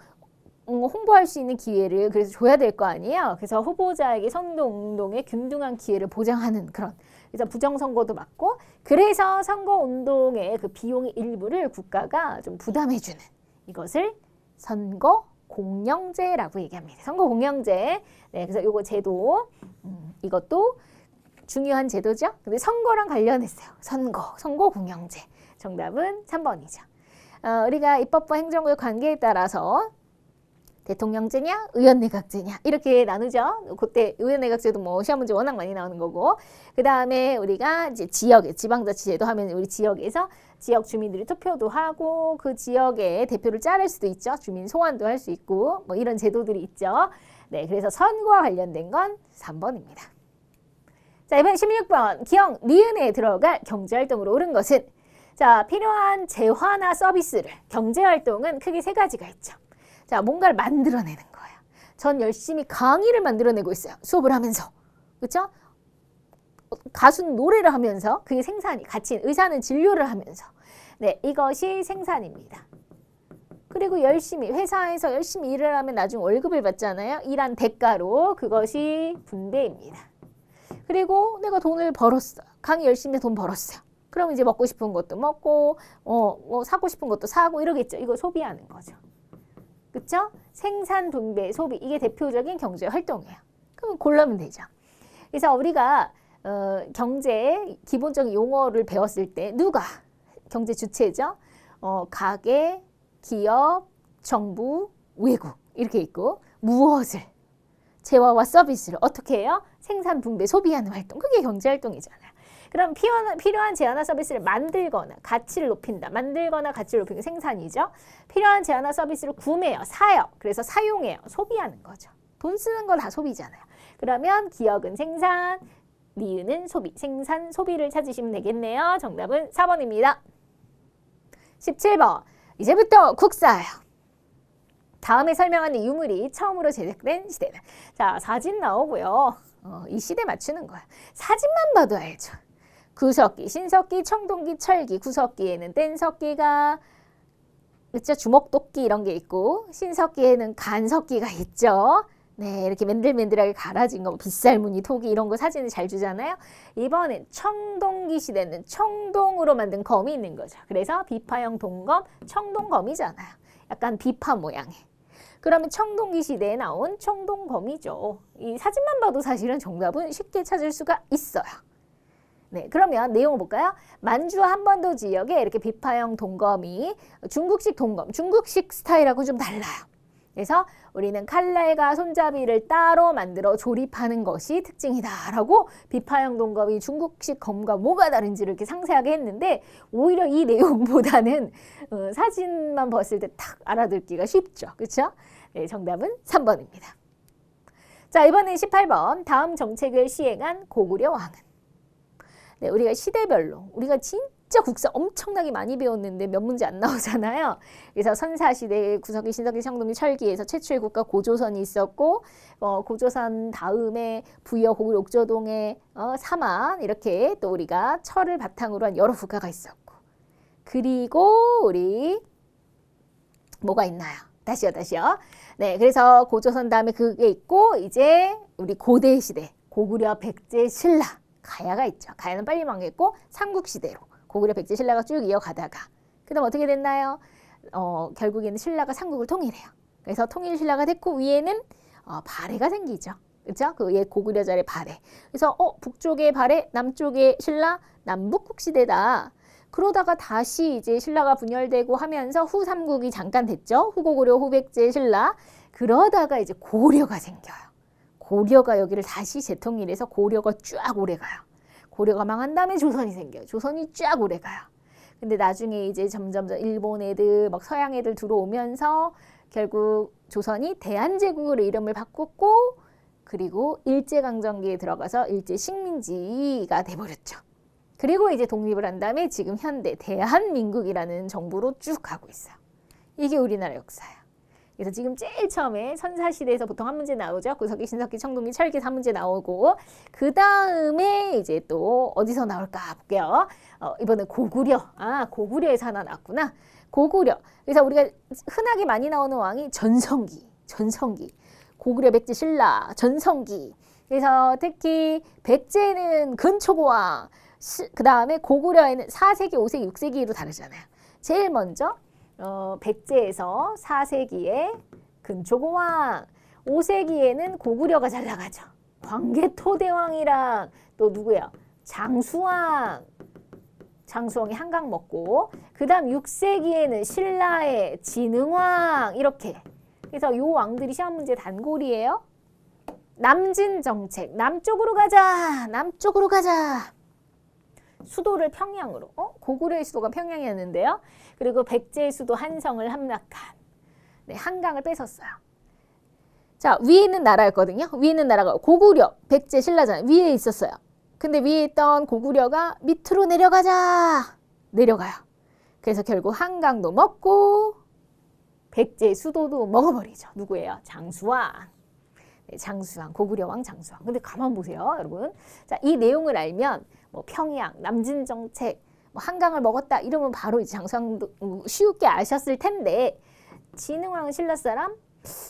홍보할 수 있는 기회를 그래서 줘야 될 거 아니에요. 그래서 후보자에게 선거운동에 균등한 기회를 보장하는 그런 그래서 부정선거도 막고 그래서 선거운동의 그 비용의 일부를 국가가 좀 부담해주는 이것을 선거 공영제라고 얘기합니다. 선거 공영제. 네, 그래서 요거 제도 이것도 중요한 제도죠. 근데 선거랑 관련했어요. 선거 공영제. 정답은 3번이죠. 우리가 입법부 행정부의 관계에 따라서 대통령제냐, 의원내각제냐 이렇게 나누죠. 그때 의원내각제도 뭐 시험 문제 워낙 많이 나오는 거고, 그 다음에 우리가 이제 지역에 지방자치제도 하면 우리 지역에서 지역 주민들이 투표도 하고 그 지역에 대표를 자를 수도 있죠. 주민 소환도 할 수 있고 뭐 이런 제도들이 있죠. 네, 그래서 선거와 관련된 건 3번입니다. 자, 이번 16번 기억 니은에 들어갈 경제활동으로 옳은 것은, 자, 필요한 재화나 서비스를, 경제활동은 크게 세 가지가 있죠. 자, 뭔가를 만들어내는 거예요. 전 열심히 강의를 만들어내고 있어요. 수업을 하면서. 그렇죠? 가수는 노래를 하면서, 그게 생산이, 같이 의사는 진료를 하면서. 네, 이것이 생산입니다. 그리고 열심히, 회사에서 열심히 일을 하면 나중에 월급을 받잖아요. 일한 대가로. 그것이 분배입니다. 그리고 내가 돈을 벌었어요. 강의 열심히 해서 돈 벌었어요. 그럼 이제 먹고 싶은 것도 먹고, 뭐 사고 싶은 것도 사고 이러겠죠. 이거 소비하는 거죠. 그쵸? 생산, 분배, 소비. 이게 대표적인 경제 활동이에요. 그럼 고르면 되죠. 그래서 우리가 경제 기본적인 용어를 배웠을 때 누가 경제 주체죠? 가계, 기업, 정부, 외국 이렇게 있고, 무엇을, 재화와 서비스를 어떻게 해요? 생산, 분배, 소비하는 활동. 그게 경제 활동이잖아요. 그럼 필요한 재화나 서비스를 만들거나 가치를 높인다. 만들거나 가치를 높이는 게 생산이죠. 필요한 재화나 서비스를 구매해요. 사요. 그래서 사용해요. 소비하는 거죠. 돈 쓰는 거 다 소비잖아요. 그러면 기억은 생산, 니은은 소비. 생산, 소비를 찾으시면 되겠네요. 정답은 4번입니다. 17번. 이제부터 국사예요. 다음에 설명하는 유물이 처음으로 제작된 시대는. 자, 사진 나오고요. 이 시대 맞추는 거야. 사진만 봐도 알죠. 구석기, 신석기, 청동기, 철기. 구석기에는 뗀석기가 있죠. 주먹도끼 이런 게 있고, 신석기에는 간석기가 있죠. 네, 이렇게 맨들맨들하게 갈아진 거, 빗살무늬, 토기 이런 거 사진을 잘 주잖아요. 이번엔 청동기 시대는 청동으로 만든 검이 있는 거죠. 그래서 비파형 동검, 청동검이잖아요. 약간 비파 모양의. 그러면 청동기 시대에 나온 청동검이죠. 이 사진만 봐도 사실은 정답은 쉽게 찾을 수가 있어요. 네, 그러면 내용을 볼까요? 만주 한반도 지역에 이렇게 비파형 동검이 중국식 동검, 중국식 스타일하고 좀 달라요. 그래서 우리는 칼날과 손잡이를 따로 만들어 조립하는 것이 특징이다라고 비파형 동검이 중국식 검과 뭐가 다른지를 이렇게 상세하게 했는데, 오히려 이 내용보다는 사진만 봤을 때 탁 알아듣기가 쉽죠. 그렇죠? 네, 정답은 3번입니다. 자, 이번엔 18번. 다음 정책을 시행한 고구려 왕은. 네, 우리가 시대별로 우리가 진짜 국사 엄청나게 많이 배웠는데 몇 문제 안 나오잖아요. 그래서 선사시대, 구석기, 신석기, 청동기, 철기에서 최초의 국가 고조선이 있었고, 고조선 다음에 부여, 고구려, 옥저동에 삼한 이렇게 또 우리가 철을 바탕으로 한 여러 국가가 있었고, 그리고 우리 뭐가 있나요? 다시요. 네, 그래서 고조선 다음에 그게 있고, 이제 우리 고대 시대, 고구려, 백제, 신라, 가야가 있죠. 가야는 빨리 망했고 삼국시대로 고구려, 백제, 신라가 쭉 이어가다가 그 다음 어떻게 됐나요? 결국에는 신라가 삼국을 통일해요. 그래서 통일 신라가 됐고, 위에는 발해가 생기죠. 그렇죠? 그 옛 고구려 자리 발해. 그래서 북쪽에 발해, 남쪽에 신라, 남북국 시대다. 그러다가 다시 이제 신라가 분열되고 하면서 후삼국이 잠깐 됐죠. 후고구려, 후백제, 신라. 그러다가 이제 고려가 생겨요. 고려가 여기를 다시 재통일해서 고려가 쫙 오래가요. 고려가 망한 다음에 조선이 생겨요. 조선이 쫙 오래가요. 근데 나중에 이제 점점 일본 애들, 막 서양 애들 들어오면서 결국 조선이 대한제국으로 이름을 바꿨고, 그리고 일제강점기에 들어가서 일제식민지가 돼버렸죠. 그리고 이제 독립을 한 다음에 지금 현대 대한민국이라는 정부로 쭉 가고 있어요. 이게 우리나라 역사예요. 그래서 지금 제일 처음에 선사시대에서 보통 한 문제 나오죠. 구석기, 신석기, 청동기, 철기 한 문제 나오고, 그 다음에 이제 또 어디서 나올까 볼게요. 이번에 고구려. 고구려에서 하나 나왔구나. 고구려. 그래서 우리가 흔하게 많이 나오는 왕이 전성기. 고구려, 백제, 신라, 전성기. 그래서 특히 백제는 근초고왕, 그 다음에 고구려에는 4세기, 5세기, 6세기로 다르잖아요. 제일 먼저 백제에서 4세기에 근초고왕, 5세기에는 고구려가 잘 나가죠. 광개토대왕이랑 또 누구야? 장수왕. 장수왕이 한강 먹고, 그 다음 6세기에는 신라의 진흥왕, 이렇게. 그래서 요 왕들이 시험 문제 단골이에요. 남진 정책, 남쪽으로 가자, 남쪽으로 가자. 수도를 평양으로, 고구려의 수도가 평양이었는데요. 그리고 백제의 수도 한성을 함락한, 네, 한강을 뺏었어요. 자, 위에 있는 나라였거든요. 위에 있는 나라가 고구려, 백제, 신라잖아요. 위에 있었어요. 근데 위에 있던 고구려가 밑으로 내려가자, 내려가요. 그래서 결국 한강도 먹고 백제의 수도도 먹어버리죠. 누구예요? 장수왕. 네, 장수왕, 고구려 왕 장수왕. 근데 가만 보세요, 여러분. 자, 이 내용을 알면 뭐 평양, 남진 정책, 뭐 한강을 먹었다 이러면 바로 이제 장수왕도 쉽게 아셨을 텐데, 진흥왕은 신라 사람,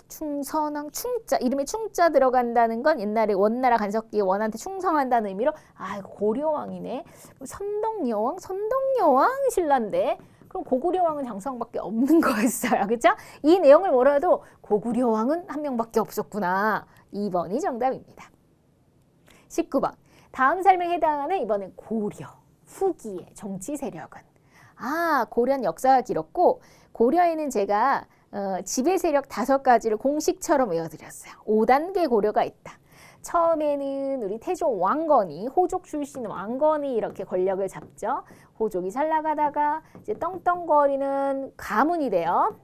충선왕, 충자, 이름에 충자 들어간다는 건 옛날에 원나라 간섭기에 원한테 충성한다는 의미로, 아, 고려왕이네. 선덕여왕, 선덕여왕 신라인데, 그럼 고구려왕은 장수왕밖에 없는 거였어요. 그렇죠? 이 내용을 몰라도 고구려왕은 한 명밖에 없었구나. 2번이 정답입니다. 19번. 다음 설명에 해당하는 이번엔 고려 후기의 정치 세력은, 고려는 역사가 길었고, 고려에는 제가 지배 세력 5가지를 공식처럼 외워드렸어요. 5단계 고려가 있다. 처음에는 우리 태종 왕건이, 호족 출신 왕건이 이렇게 권력을 잡죠. 호족이 잘 나가다가 이제 떵떵거리는 가문이 돼요.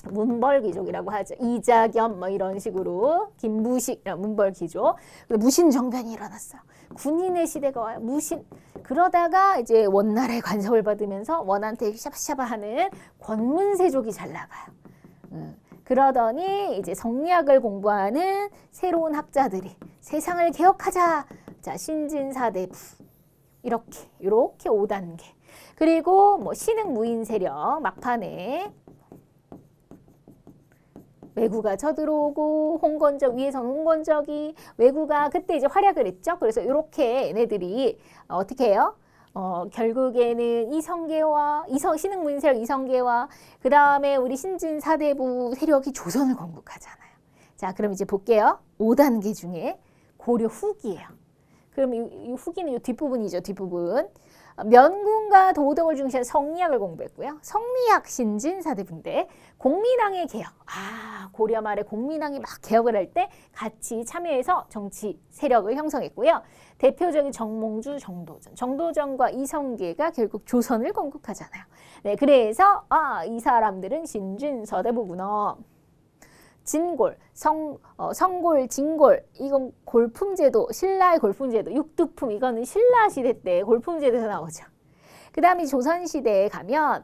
문벌귀족이라고 하죠. 이자겸 뭐 이런 식으로, 김부식 문벌귀족. 무신정변이 일어났어요. 군인의 시대가 와요. 무신. 그러다가 이제 원나라의 간섭을 받으면서 원한테 샤바샤바하는 권문세족이 잘 나가요. 그러더니 이제 성리학을 공부하는 새로운 학자들이 세상을 개혁하자. 자, 신진사대부. 이렇게 5단계. 그리고 뭐 신흥 무인 세력 막판에 왜구가 쳐들어오고, 홍건적, 위에서는 홍건적이, 왜구가 그때 이제 활약을 했죠. 그래서 이렇게 얘네들이 어떻게 해요? 결국에는 이성계와 신흥 무인 세력 이성계와 그 다음에 우리 신진사대부 세력이 조선을 건국하잖아요. 자, 그럼 이제 볼게요. 5단계 중에 고려 후기예요. 그럼 이 후기는 이 뒷부분이죠. 뒷부분. 면군과 도덕을 중시한 성리학을 공부했고요. 성리학 신진사대부인데, 공민왕의 개혁. 고려 말에 공민왕이 막 개혁을 할 때 같이 참여해서 정치 세력을 형성했고요. 대표적인 정몽주, 정도전. 정도전과 이성계가 결국 조선을 건국하잖아요. 네, 그래서 이 사람들은 신진사대부구나. 진골, 성골, 진골, 이건 골품제도, 신라의 골품제도, 육두품, 이거는 신라 시대 때 골품제도에서 나오죠. 그 다음에 조선시대에 가면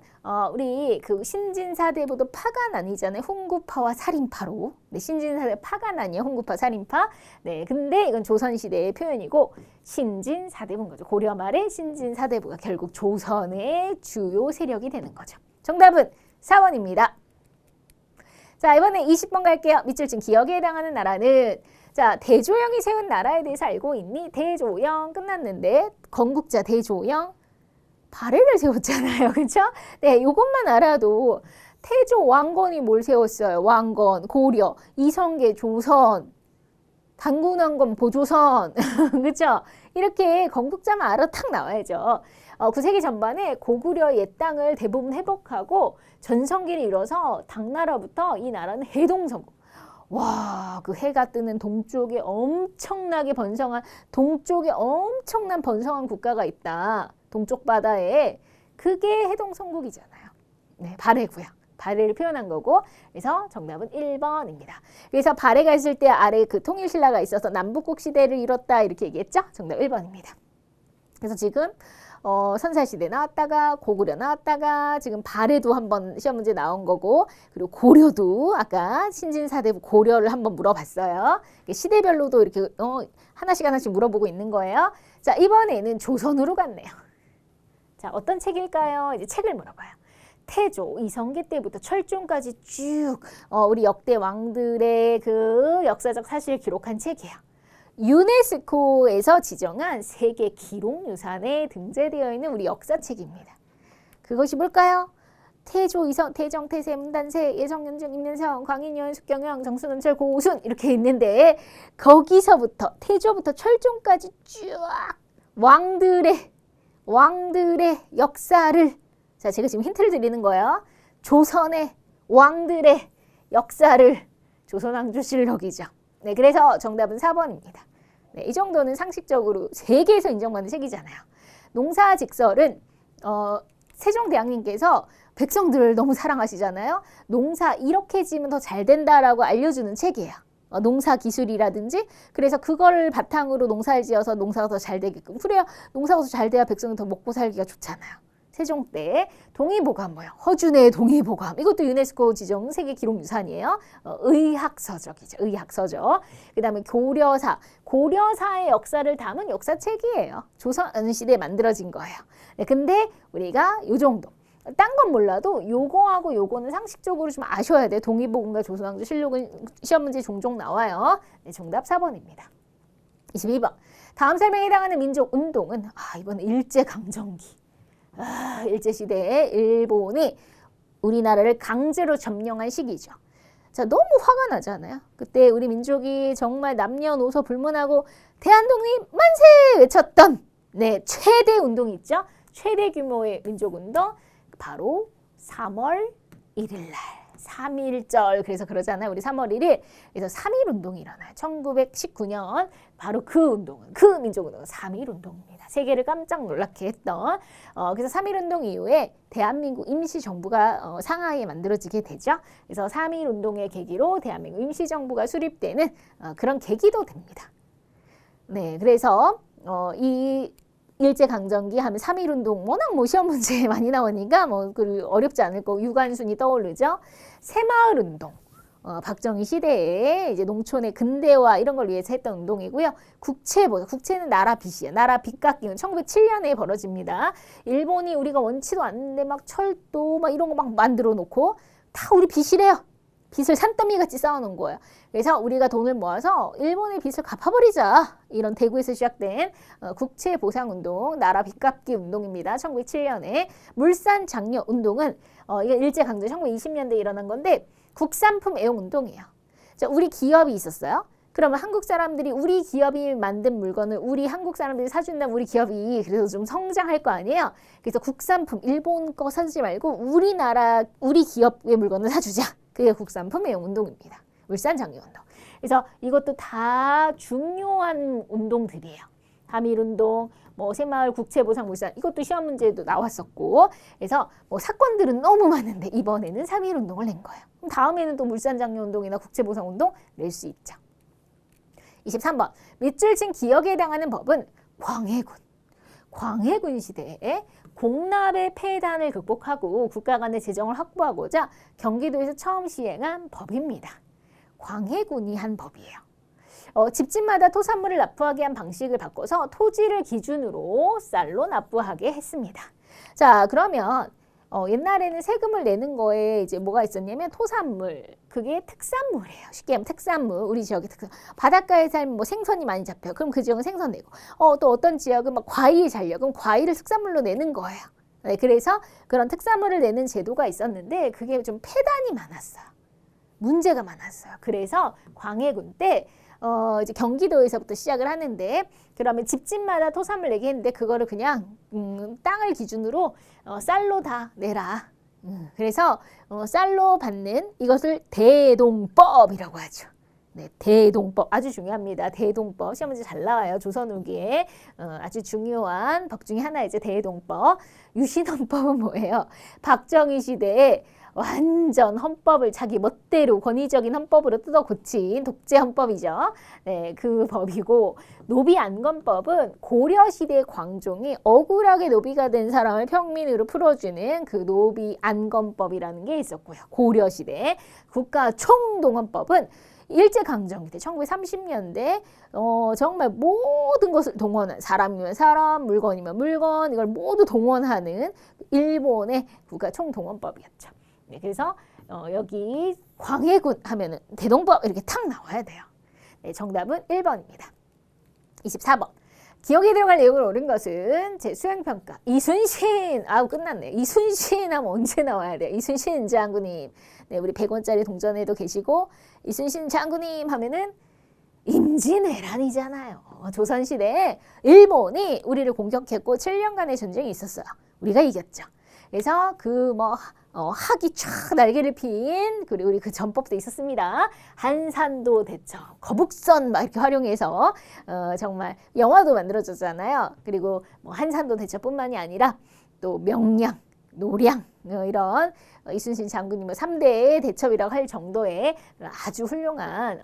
우리 그 신진사대부도 파가 나뉘잖아요. 훈구파와 살인파로. 네, 신진사대 파가 나뉘어요. 훈구파, 살인파. 네, 근데 이건 조선시대의 표현이고, 신진사대부인 거죠. 고려 말에 신진사대부가 결국 조선의 주요 세력이 되는 거죠. 정답은 4번입니다. 자, 이번에 20번 갈게요. 밑줄 친 기억에 해당하는 나라는, 자, 대조영이 세운 나라에 대해서 알고 있니? 대조영 끝났는데, 건국자 대조영 발해를 세웠잖아요. 그렇죠? 네, 이것만 알아도 태조 왕건이 뭘 세웠어요? 왕건, 고려, 이성계, 조선, 단군왕건, 보조선. 그렇죠? 이렇게 건국자만 알아 탁 나와야죠. 9세기 전반에 고구려 옛 땅을 대부분 회복하고 전성기를 이뤄서 당나라부터 이 나라는 해동성국. 와, 그 해가 뜨는 동쪽에 엄청난 번성한 국가가 있다. 동쪽 바다에. 그게 해동성국이잖아요. 네, 발해고요. 발해를 표현한 거고, 그래서 정답은 1번입니다. 그래서 발해가 있을 때 아래 그 통일신라가 있어서 남북국 시대를 이뤘다 이렇게 얘기했죠. 정답 1번입니다. 그래서 지금 선사시대 나왔다가 고구려 나왔다가 지금 발해도 한번 시험 문제 나온 거고, 그리고 고려도 아까 신진사대부 고려를 한번 물어봤어요. 시대별로도 이렇게 하나씩 물어보고 있는 거예요. 자, 이번에는 조선으로 갔네요. 자, 어떤 책일까요? 이제 책을 물어봐요. 태조, 이성계 때부터 철종까지 쭉 우리 역대 왕들의 그 역사적 사실을 기록한 책이에요. 유네스코에서 지정한 세계 기록유산에 등재되어 있는 우리 역사책입니다. 그것이 뭘까요? 태조, 이성, 태정, 태세, 문단세, 예성, 연정, 임년사원, 광인, 여연, 숙경영, 정순원철, 고우순 이렇게 있는데 거기서부터 태조부터 철종까지 쫙 왕들의 역사를 자 제가 지금 힌트를 드리는 거예요. 조선의 왕들의 역사를 조선왕조실록이죠. 네, 그래서 정답은 4번입니다. 네, 이 정도는 상식적으로 세계에서 인정받는 책이잖아요. 농사직설은 세종대왕님께서 백성들을 너무 사랑하시잖아요. 농사 이렇게 지으면 더 잘 된다라고 알려주는 책이에요. 농사 기술이라든지 그래서 그걸 바탕으로 농사를 지어서 농사가 더 잘 되게끔 그래야 농사가 더 잘 돼야 백성이 더 먹고 살기가 좋잖아요. 세종 때 동의보감 뭐요? 허준의 동의보감 이것도 유네스코 지정 세계기록유산이에요. 의학서적이죠. 의학서적. 그 다음에 고려사의 역사를 담은 역사책이에요. 조선시대에 만들어진 거예요. 네, 근데 우리가 요 정도 딴 건 몰라도 요거하고 요거는 상식적으로 좀 아셔야 돼요. 동의보감과 조선왕조실록은 시험 문제 종종 나와요. 네, 정답 4번입니다. 22번. 다음 설명에 해당하는 민족 운동은 이번에 일제강점기. 일제시대에 일본이 우리나라를 강제로 점령한 시기죠. 자, 너무 화가 나잖아요. 그때 우리 민족이 정말 남녀노소 불문하고 대한독립 만세 외쳤던 네, 최대 운동이 있죠. 최대 규모의 민족운동 바로 3월 1일 날 3.1절 그래서 그러잖아요. 우리 3월 1일 그래서 3.1운동이 일어나요. 1919년 바로 그 운동은 그 민족운동은 3.1운동입니다. 세계를 깜짝 놀라게 했던 그래서 3.1운동 이후에 대한민국 임시정부가 상하이에 만들어지게 되죠. 그래서 3.1운동의 계기로 대한민국 임시정부가 수립되는 그런 계기도 됩니다. 네, 그래서 이 일제강점기 하면 3.1운동 워낙 뭐 시험 문제에 많이 나오니까 뭐 어렵지 않을 거고 유관순이 떠오르죠. 새마을운동. 박정희 시대에 이제 농촌의 근대화 이런 걸 위해서 했던 운동이고요. 국채는 나라 빚이에요. 나라 빚 깎기는 1907년에 벌어집니다. 일본이 우리가 원치도 않는데 막 철도 막 이런 거 막 만들어 놓고 다 우리 빚이래요. 빚을 산더미같이 쌓아놓은 거예요. 그래서 우리가 돈을 모아서 일본의 빚을 갚아버리자. 이런 대구에서 시작된 국채보상운동, 나라 빚갚기 운동입니다. 1907년에 물산장려운동은 이게 일제강점 1920년대에 일어난 건데 국산품 애용운동이에요. 자, 우리 기업이 있었어요. 그러면 한국 사람들이 우리 기업이 만든 물건을 우리 한국 사람들이 사준다면 우리 기업이 그래서 좀 성장할 거 아니에요. 그래서 국산품 일본 거 사주지 말고 우리 기업의 물건을 사주자. 그게 국산품 애용 운동입니다. 물산장려운동. 그래서 이것도 다 중요한 운동들이에요. 3.1운동, 뭐 새마을 국채보상 물산 이것도 시험 문제에도 나왔었고 그래서 뭐 사건들은 너무 많은데 이번에는 3.1운동을 낸 거예요. 그럼 다음에는 또 물산장려운동이나 국채보상운동 낼 수 있죠. 23번. 밑줄 친 기억에 해당하는 법은 광해군. 광해군 시대에 공납의 폐단을 극복하고 국가 간의 재정을 확보하고자 경기도에서 처음 시행한 법입니다. 광해군이 한 법이에요. 집집마다 토산물을 납부하게 한 방식을 바꿔서 토지를 기준으로 쌀로 납부하게 했습니다. 자, 그러면 옛날에는 세금을 내는 거에 이제 뭐가 있었냐면 토산물, 그게 특산물이에요. 쉽게 하면 특산물, 우리 지역의 특산. 바닷가에 살면 뭐 생선이 많이 잡혀요. 그럼 그 지역은 생선 내고, 또 어떤 지역은 막 과일 잘려. 그럼 과일을 특산물로 내는 거예요. 네, 그래서 그런 특산물을 내는 제도가 있었는데 그게 좀 폐단이 많았어요. 문제가 많았어요. 그래서 광해군 때 이제 경기도에서부터 시작을 하는데 그러면 집집마다 토산물 내게 했는데 그거를 그냥 땅을 기준으로 쌀로 다 내라. 그래서 쌀로 받는 이것을 대동법이라고 하죠. 네, 대동법 아주 중요합니다. 대동법 시험 문제 잘 나와요. 조선 후기에 아주 중요한 법 중에 하나이죠. 대동법. 유신헌법은 뭐예요? 박정희 시대에 완전 헌법을 자기 멋대로 권위적인 헌법으로 뜯어 고친 독재 헌법이죠. 네, 그 법이고 노비안건법은 고려시대 광종이 억울하게 노비가 된 사람을 평민으로 풀어주는 그 노비안건법이라는 게 있었고요. 고려시대 국가총동원법은 일제강점기 때 1930년대 정말 모든 것을 동원한 사람이면 사람, 물건이면 물건 이걸 모두 동원하는 일본의 국가총동원법이었죠. 네, 그래서 여기 광해군 하면은 대동법 이렇게 탁 나와야 돼요. 네, 정답은 1번입니다. 24번. 기억에 들어갈 내용을 옳은 것은 제 수행평가. 이순신! 아우, 끝났네. 이순신 하면 언제 나와야 돼요? 이순신 장군님. 네, 우리 100원짜리 동전에도 계시고, 이순신 장군님 하면은 임진왜란이잖아요. 조선시대에 일본이 우리를 공격했고 7년간의 전쟁이 있었어요. 우리가 이겼죠. 그래서 학이 촥 날개를 핀 그리고 우리 그 전법도 있었습니다. 한산도 대첩, 거북선 막 이렇게 활용해서 정말 영화도 만들어졌잖아요. 그리고 한산도 대첩뿐만이 아니라 또 명량, 노량 이런 이순신 장군님의 3대 대첩이라고 할 정도의 아주 훌륭한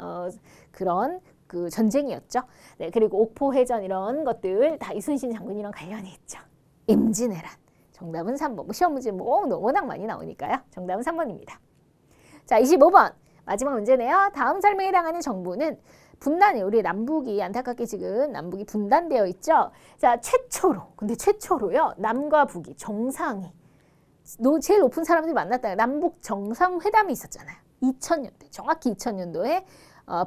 그런 그 전쟁이었죠. 네, 그리고 옥포해전 이런 것들 다 이순신 장군이랑 관련이 있죠. 임진왜란. 정답은 3번. 시험 문제 워낙 많이 나오니까요. 정답은 3번입니다. 자, 25번. 마지막 문제네요. 다음 설명에 해당하는 정부는 분단이 우리 남북이 안타깝게 지금 남북이 분단되어 있죠. 자, 근데 최초로요. 남과 북이 정상이 제일 높은 사람들이 만났다. 남북 정상회담이 있었잖아요. 2000년대. 정확히 2000년도에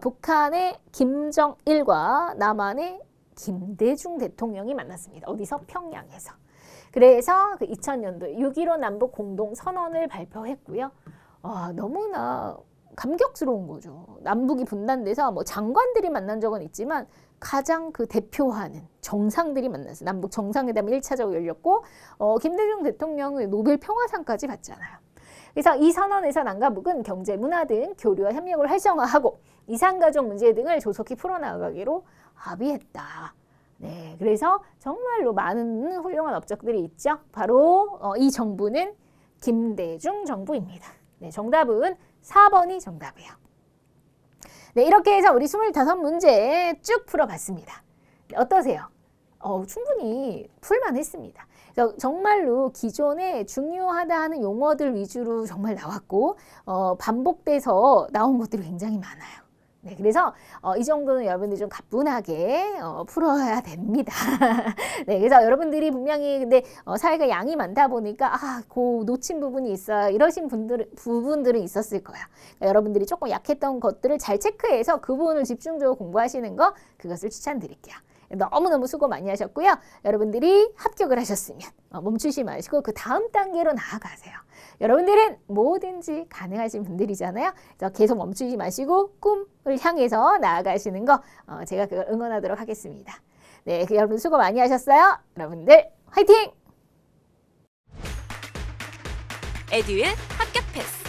북한의 김정일과 남한의 김대중 대통령이 만났습니다. 어디서? 평양에서. 그래서 그 2000년도에 6.15 남북 공동선언을 발표했고요. 너무나 감격스러운 거죠. 남북이 분단돼서 장관들이 만난 적은 있지만 가장 그 대표하는 정상들이 만났어요. 남북 정상회담 1차적으로 열렸고 김대중 대통령의 노벨 평화상까지 받잖아요. 그래서 이 선언에서 남과 북은 경제, 문화 등 교류와 협력을 활성화하고 이산가족 문제 등을 조속히 풀어나가기로 합의했다. 네, 그래서 정말로 많은 훌륭한 업적들이 있죠. 바로 이 정부는 김대중 정부입니다. 네, 정답은 4번이 정답이에요. 네, 이렇게 해서 우리 25문제 쭉 풀어봤습니다. 네, 어떠세요? 충분히 풀만했습니다. 정말로 기존에 중요하다 하는 용어들 위주로 정말 나왔고 반복돼서 나온 것들이 굉장히 많아요. 네, 그래서 이 정도는 여러분들 좀 가뿐하게 풀어야 됩니다. 네, 그래서 여러분들이 분명히 근데 사회가 양이 많다 보니까 그 놓친 부분이 있어요. 이러신 부분들은 있었을 거예요. 그러니까 여러분들이 조금 약했던 것들을 잘 체크해서 그 부분을 집중적으로 공부하시는 거 그것을 추천드릴게요. 너무너무 수고 많이 하셨고요. 여러분들이 합격을 하셨으면 멈추지 마시고 그 다음 단계로 나아가세요. 여러분들은 뭐든지 가능하신 분들이잖아요. 그래서 계속 멈추지 마시고 꿈을 향해서 나아가시는 거 제가 그걸 응원하도록 하겠습니다. 네, 여러분 수고 많이 하셨어요. 여러분들 화이팅! 에듀윌 합격 패스.